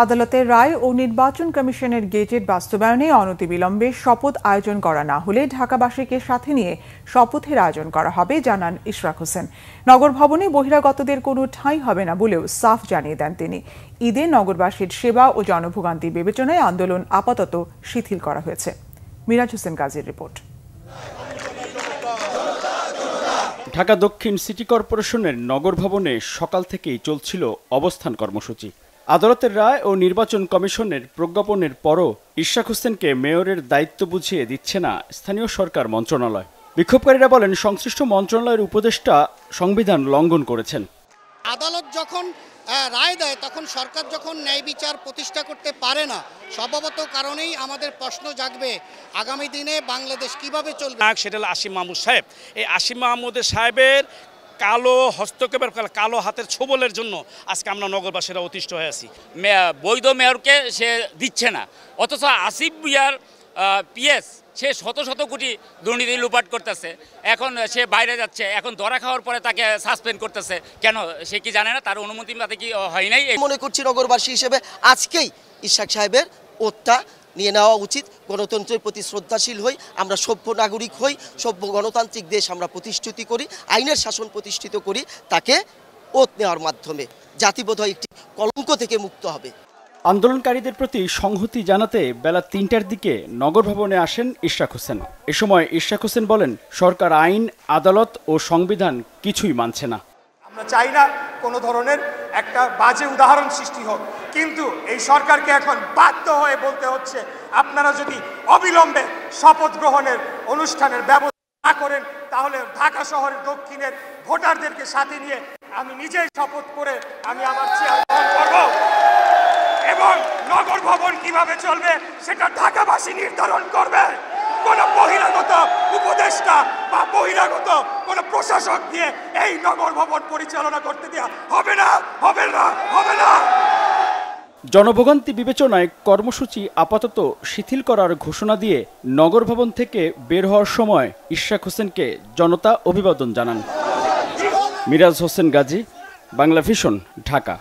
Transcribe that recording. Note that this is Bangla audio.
আদালতের রায় ও নির্বাচন কমিশনের গেজেট বাস্তবায়নে অনতিবিলম্বে শপথ আয়োজন করা না হলে ঢাকাবাসীকে সাথে নিয়ে শপথের আয়োজন করা হবে জানান ইশরাক হোসেন। নগর ভবনে বহিরাগতদের কোনো ঠাঁই হবে না বলেও সাফ জানিয়ে দেন তিনি। ঈদে নগরবাসীর সেবা ও জনভোগান্তি বিবেচনায় আন্দোলন আপাতত শিথিল করা হয়েছে। মিরাজ হোসেন গাজীর রিপোর্ট। ঢাকা দক্ষিণ সিটি কর্পোরেশনের নগর ভবনে সকাল থেকেই চলছিল অবস্থান কর্মসূচি। আদালতের রায় ও নির্বাচন কমিশনের প্রজ্ঞাপনের পরও ইশরাক হোসেনকে মেয়রের দায়িত্ব বুঝিয়ে দিচ্ছে না স্থানীয় সরকার মন্ত্রণালয়। বিক্ষোভকারীরা বলেন, সংশ্লিষ্ট মন্ত্রণালয়ের উপদেষ্টা সংবিধান লঙ্ঘন করেছেন। আদালত যখন রায় দেয় তখন সরকার যখন ন্যায় বিচার প্রতিষ্ঠা করতে পারে না, স্বভাবত কারণেই আমাদের প্রশ্ন জাগবে আগামী দিনে বাংলাদেশ কিভাবে চলবে। সেটা হল আসিম মাহমুদ সাহেব। এই আসিম মাহমুদ সাহেবের কালো হস্তক্ষেপের কালো হাতের ছোবলের জন্য আজকে আমরা নগরবাসীরা অতিষ্ঠ হয়ে আছি। বৈধ মেয়রকে সে দিচ্ছে না, অথচ আসিফ ভুঁইয়ার পিএস সে শত শত কোটি দুর্নীতি লুপাট করতেছে। এখন সে বাইরে যাচ্ছে, এখন ধরা খাওয়ার পরে তাকে সাসপেন্ড করতেছে কেন? সে কি জানে না তার অনুমতি তাতে কি হয় নাই? মনে করছি নগরবাসী হিসেবে আজকেই ইশরাক সাহেবের ওতটা নিয়ে নেওয়া উচিত। গণতন্ত্রের প্রতি শ্রদ্ধাশীল হই, আমরা সভ্য নাগরিক হই, সভ্য গণতান্ত্রিক দেশ আমরা প্রতিষ্ঠিত করি, আইনের শাসন প্রতিষ্ঠিত করি। তাকে ওত নেওয়ার মাধ্যমে জাতিবোধহয় একটি কলঙ্ক থেকে মুক্ত হবে। আন্দোলনকারীদের প্রতি সংহতি জানাতে বেলা ৩টার দিকে নগর ভবনে আসেন ইশরাক হোসেন। এ সময় ইশরাক হোসেন বলেন, সরকার আইন, আদালত ও সংবিধান কিছুই মানছে না। আমরা চাই না কোনো ধরনের একটা বাজে উদাহরণ সৃষ্টি হোক, কিন্তু এই সরকারকে এখন বাধ্য হয়ে বলতে হচ্ছে, আপনারা যদি অবিলম্বে শপথ গ্রহণের অনুষ্ঠানের ব্যবস্থা না করেন তাহলে ঢাকা শহরের দক্ষিণের ভোটারদেরকে সাথে নিয়ে আমি নিজেই শপথ করে আমি আমার চেয়ার গ্রহণ করব এবং নগর ভবন কিভাবে চলবে সেটা ঢাকাবাসী নির্ধারণ করবে। কোন বহিরাগত উপদেষ্টা বা বহিরাগত কোন প্রশাসক দিয়ে এই নগর ভবন পরিচালনা করতে দেওয়া হবে না, হবে না, হবে না। জনভোগান্তি বিবেচনায় কর্মসূচি আপাতত শিথিল করার ঘোষণা দিয়ে নগর ভবন থেকে বের হওয়ার সময় ইশরাক হোসেনকে জনতা অভিবাদন জানান। মিরাজ হোসেন গাজী, বাংলা ভিশন, ঢাকা।